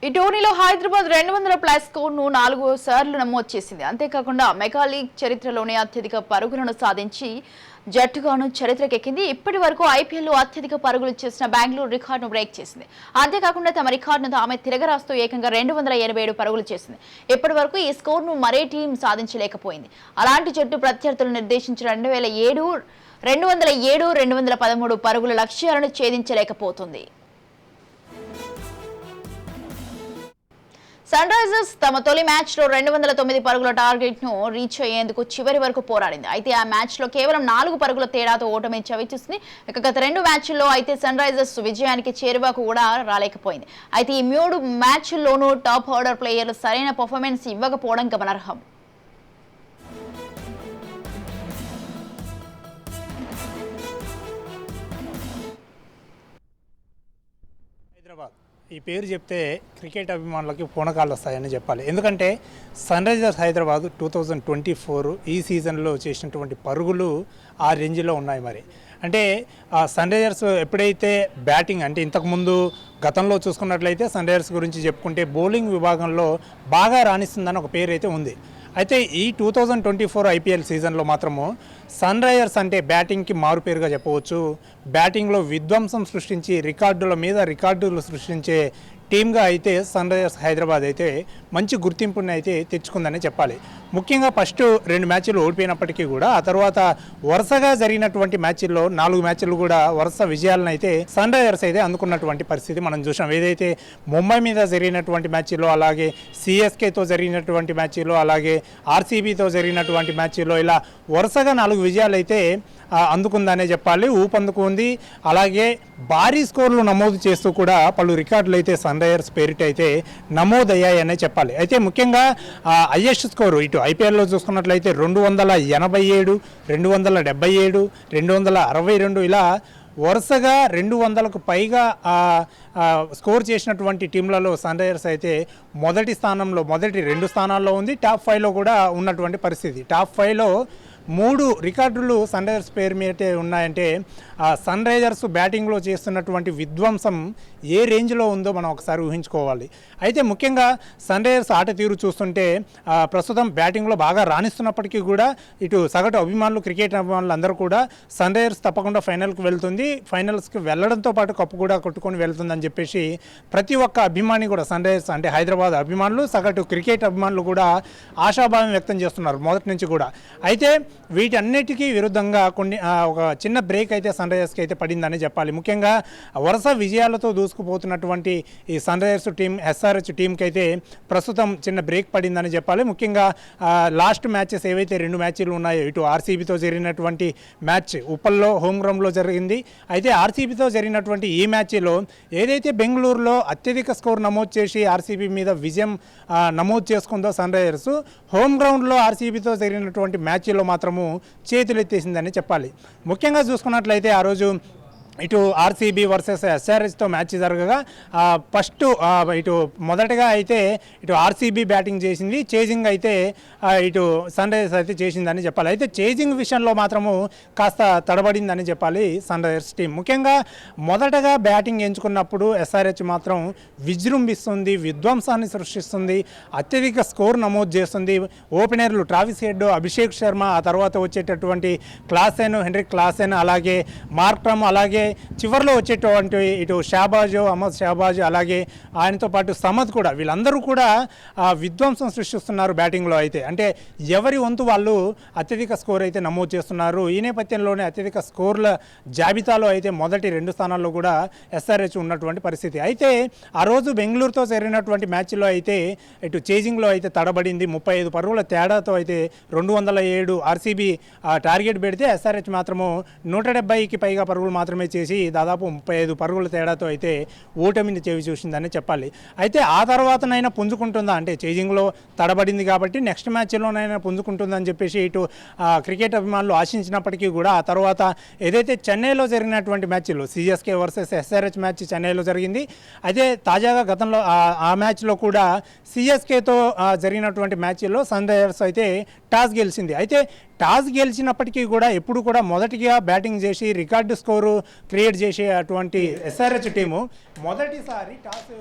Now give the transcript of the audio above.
ఈ టోర్నీలో హైదరాబాద్ 200+ స్కోర్ను 4 సార్లు నమోదు చేసింది. అంతేకాకుండా మెగా లీగ్ చరిత్రలోనే అత్యధిక పరుగులను సాధించి జట్టుగాను చరిత్రకెక్కింది. ఇప్పటి వరకు ఐపీఎల్లో అత్యధిక పరుగులు చేసిన బెంగళూరు రికార్డును బ్రేక్ చేసింది. అంతేకాకుండా తమ రికార్డును ఆమె తిరగరాస్తూ ఏకంగా 287 పరుగులు చేసింది. ఇప్పటి వరకు ఈ స్కోర్ను మరే టీం సాధించలేకపోయింది. అలాంటి జట్టు ప్రత్యర్థులు నిర్దేశించిన 207, 213 పరుగుల లక్ష్యాలను ఛేదించలేకపోతుంది. సన్ రైజర్స్ తమ తొలి మ్యాచ్లో 209 పరుగుల టార్గెట్ను రీచ్ అయ్యేందుకు చివరి వరకు పోరాడింది. అయితే ఆ మ్యాచ్లో కేవలం 4 పరుగుల తేడాతో ఓటమి చవిచూసింది. గత 2 మ్యాచ్ల్లో అయితే సన్ రైజర్స్ విజయానికి చేరువకు కూడా రాలేకపోయింది. అయితే ఈ 3 మ్యాచ్ల్లోనూ టాప్ ఆర్డర్ ప్లేయర్లు సరైన పర్ఫార్మెన్స్ ఇవ్వకపోవడం గమనార్హం. ఈ పేరు చెప్తే క్రికెట్ అభిమానులకి పూనకాలు వస్తాయని చెప్పాలి. ఎందుకంటే సన్ రైజర్స్ హైదరాబాద్ 2024 ఈ సీజన్లో చేసినటువంటి పరుగులు ఆ రేంజ్లో ఉన్నాయి. మరి అంటే సన్ రైజర్స్ ఎప్పుడైతే బ్యాటింగ్ అంటే ఇంతకుముందు గతంలో చూసుకున్నట్లయితే సన్ రైజర్స్ గురించి చెప్పుకుంటే బౌలింగ్ విభాగంలో బాగా రాణిస్తుందని ఒక పేరు అయితే ఉంది. అయితే ఈ 2024 ఐపీఎల్ సీజన్లో మాత్రము సన్ రైజర్స్ అంటే బ్యాటింగ్కి మారుపేరుగా చెప్పవచ్చు. బ్యాటింగ్లో విధ్వంసం సృష్టించి రికార్డుల మీద రికార్డులు సృష్టించే టీమ్గా అయితే సన్ రైజర్స్ హైదరాబాద్ అయితే మంచి గుర్తింపుని అయితే తెచ్చుకుందని చెప్పాలి. ముఖ్యంగా ఫస్ట్ 2 మ్యాచ్లు ఓడిపోయినప్పటికీ కూడా ఆ తర్వాత వరుసగా జరిగినటువంటి మ్యాచ్ల్లో 4 మ్యాచ్లు కూడా వరుస విజయాలను అయితే సన్ రైజర్స్ అయితే అందుకున్నటువంటి పరిస్థితి మనం చూసాం. ఏదైతే ముంబై మీద జరిగినటువంటి మ్యాచ్లో, అలాగే సిఎస్కేతో జరిగినటువంటి మ్యాచ్లో, అలాగే ఆర్సీబీతో జరిగినటువంటి మ్యాచ్లో ఇలా వరుసగా 4 విజయాలు అయితే అందుకుందనే చెప్పాలి. ఊపందుకుంది. అలాగే భారీ స్కోర్లు నమోదు చేస్తూ కూడా పలు రికార్డులు అయితే సన్ రైజర్స్ పేరిట అయితే నమోదయ్యాయనే చెప్పాలి. అయితే ముఖ్యంగా హైయెస్ట్ స్కోరు ఇటు ఐపీఎల్లో చూసుకున్నట్లయితే 287, 277, 262 ఇలా వరుసగా 200కు పైగా స్కోర్ చేసినటువంటి టీంలలో సన్ రైజర్స్ అయితే మొదటి 2 స్థానాల్లో ఉంది. టాప్ 5లో కూడా ఉన్నటువంటి పరిస్థితి. టాప్ 5లో 3 రికార్డులు సన్ రైజర్స్ పేరు మీద ఉన్నాయంటే సన్ రైజర్స్ బ్యాటింగ్లో చేస్తున్నటువంటి విధ్వంసం ఏ రేంజ్లో ఉందో మనం ఒకసారి ఊహించుకోవాలి. అయితే ముఖ్యంగా సన్ రైజర్స్ ఆట తీరు చూస్తుంటే ప్రస్తుతం బ్యాటింగ్లో బాగా రాణిస్తున్నప్పటికీ కూడా ఇటు సగటు అభిమానులు, క్రికెట్ అభిమానులు అందరూ కూడా సన్ రైజర్స్ తప్పకుండా ఫైనల్కి వెళ్తుంది, ఫైనల్స్కి వెళ్ళడంతో పాటు కప్పు కూడా కొట్టుకొని వెళ్తుందని చెప్పేసి ప్రతి ఒక్క అభిమాని కూడా సన్ రైజర్స్ అంటే హైదరాబాద్ అభిమానులు, సగటు క్రికెట్ అభిమానులు కూడా ఆశాభావం వ్యక్తం చేస్తున్నారు మొదటి నుంచి కూడా. అయితే వీటన్నిటికీ విరుద్ధంగా ఒక చిన్న బ్రేక్ అయితే సన్ రైజర్స్కి అయితే పడిందని చెప్పాలి. ముఖ్యంగా వరుస విజయాలతో దూసుకుపోతున్నటువంటి ఈ సన్ రైజర్స్ టీం, ఎస్ఆర్హెచ్ టీంకి అయితే ప్రస్తుతం చిన్న బ్రేక్ పడిందని చెప్పాలి. ముఖ్యంగా లాస్ట్ మ్యాచెస్ ఏవైతే 2 మ్యాచ్లు ఉన్నాయో, ఇటు ఆర్సీబీతో జరిగినటువంటి మ్యాచ్ ఉప్పల్లో హోమ్ గ్రౌండ్లో జరిగింది. అయితే ఆర్సీబీతో జరిగినటువంటి ఈ మ్యాచ్లో ఏదైతే బెంగళూరులో అత్యధిక స్కోర్ నమోదు చేసి ఆర్సీబీ మీద విజయం నమోదు చేసుకుందో సన్ రైజర్స్, హోమ్ గ్రౌండ్లో ఆర్సీబీతో జరిగినటువంటి మ్యాచ్లో మాత్రము చేతులెత్తేసిందని చెప్పాలి. ముఖ్యంగా చూసుకున్నట్లయితే ఆ రోజు ఇటు ఆర్సీబీ వర్సెస్ ఎస్ఆర్హెచ్తో మ్యాచ్ జరగగా ఫస్ట్ ఇటు మొదటగా అయితే ఇటు ఆర్సీబీ బ్యాటింగ్ చేసింది, చేజింగ్ అయితే ఇటు సన్ రైజర్స్ అయితే చేసిందని చెప్పాలి. అయితే చేజింగ్ విషయంలో మాత్రము కాస్త తడబడిందని చెప్పాలి సన్ రైజర్స్ టీం. ముఖ్యంగా మొదటగా బ్యాటింగ్ ఎంచుకున్నప్పుడు ఎస్ఆర్హెచ్ మాత్రం విజృంభిస్తుంది, విధ్వంసాన్ని సృష్టిస్తుంది, అత్యధిక స్కోర్ నమోదు చేస్తుంది. ఓపెనర్లు ట్రావిస్ హెడ్, అభిషేక్ శర్మ, ఆ తర్వాత వచ్చేటటువంటి హెన్రిక్ క్లాసెన్, అలాగే మార్క్రమ్, అలాగే చివరిలో వచ్చేటువంటి ఇటు అహ్మద్ షాబాజ్, అలాగే ఆయనతో పాటు సమద్ కూడా, వీళ్ళందరూ కూడా విధ్వంసం సృష్టిస్తున్నారు బ్యాటింగ్లో. అయితే అంటే ఎవరి వంతు వాళ్ళు అత్యధిక స్కోర్ అయితే నమోదు చేస్తున్నారు. ఈ నేపథ్యంలోనే అత్యధిక స్కోర్ల జాబితాలో అయితే మొదటి 2 స్థానాల్లో కూడా ఎస్ఆర్హెచ్ ఉన్నటువంటి పరిస్థితి. అయితే ఆ రోజు బెంగళూరుతో జరిగినటువంటి మ్యాచ్లో అయితే ఇటు చేజింగ్లో అయితే తడబడింది. 35 పరుగుల తేడాతో అయితే 207 ఆర్సీబీ టార్గెట్ పెడితే ఎస్ఆర్హెచ్ మాత్రము 170కి పైగా పరుగులు మాత్రమే చేసి దాదాపు 35 పరుగుల తేడాతో అయితే ఓటమిని చేవి చూసిందని చెప్పాలి. అయితే ఆ తర్వాతనైనా పుంజుకుంటుందా అంటే చేజింగ్లో తడబడింది కాబట్టి నెక్స్ట్ మ్యాచ్లోనైనా పుంజుకుంటుందని చెప్పేసి ఇటు క్రికెట్ అభిమానులు ఆశించినప్పటికీ కూడా ఆ తర్వాత ఏదైతే చెన్నైలో జరిగినటువంటి మ్యాచ్లో సిఎస్కే వర్సెస్ ఎస్ఆర్హెచ్ మ్యాచ్ చెన్నైలో జరిగింది. అయితే తాజాగా గతంలో ఆ మ్యాచ్లో కూడా సిఎస్కేతో జరిగినటువంటి మ్యాచ్లో సన్ రైజర్స్ అయితే టాస్ గెలిచింది. అయితే టాస్ గెలిచినప్పటికీ కూడా ఎప్పుడు కూడా మొదటిగా బ్యాటింగ్ చేసి రికార్డు స్కోరు క్రియేట్ చేసే అటువంటి ఎస్ఆర్హెచ్ టీము మొదటిసారి టాస్